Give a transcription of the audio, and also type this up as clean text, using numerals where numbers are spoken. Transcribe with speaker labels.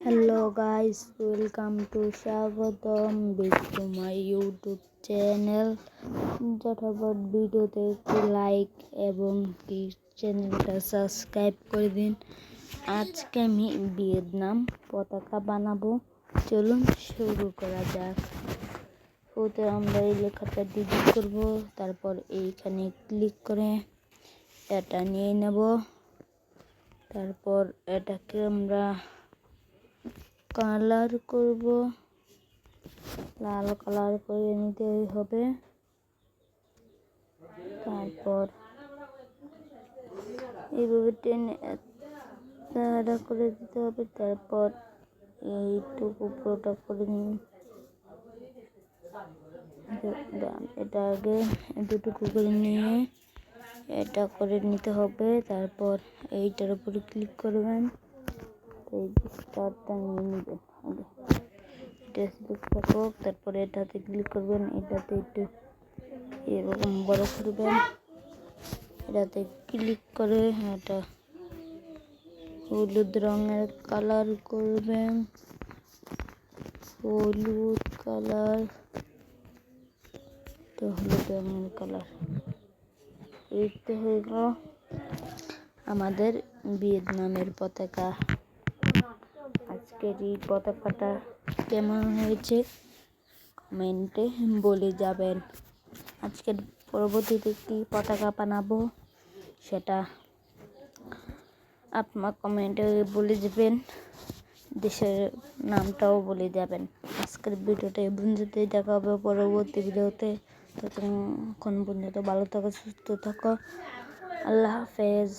Speaker 1: Hello guys, welcome to স্বাগতম back to my YouTube channel. ঝটপট ভিডিওতে একটি লাইক এবং চ্যানেলটা সাবস্ক্রাইব করে দিন। আজকে আমি ভিয়েতনাম পতাকা বানাবো, চলুন শুরু করা যাক। প্রথমে আমরা এই লেখাটা ডিলিট করব, তারপর এইখানে ক্লিক করে এটা নিয়ে নেব। তারপর এটাকে আমরা কালার করব, লাল কালার করে নিতে হবে। তারপর এইভাবে টেনে এটা করে দিতে হবে। তারপর এইটুকু পুরোটা করে নিন। এটা আগে দুটুকু করে নিয়ে এটা করে নিতে হবে। তারপর এইটার উপরে ক্লিক করবেন, এই স্টারটা নিয়ে নেবেন আগে, এটা সিলেক্ট থাকুক। তারপরে এটাতে ক্লিক করবেন, এটাতে একটু এরকম বড় করবেন, এটাতে ক্লিক করে এটা হলুদ রঙের কালার করবেন, হলুদ কালার, তো হলুদ রঙের কালার। এই তো হয়ে গেল আমাদের ভিয়েতনামের পতাকা। আজকের এই পতাকাটা কেমন হয়েছে কমেন্টে বলে যাবেন। আজকের পরবর্তীতে একটি পতাকা বানাবো, সেটা আপনার কমেন্টে বলে যাবেন, দেশের নামটাও বলে যাবেন। আজকের ভিডিওটা এই পর্যন্তই, দেখা হবে পরবর্তী ভিডিওতে। ততক্ষণ পর্যন্ত ভালো থাকো, সুস্থ থাকো, আল্লাহ হাফেজ।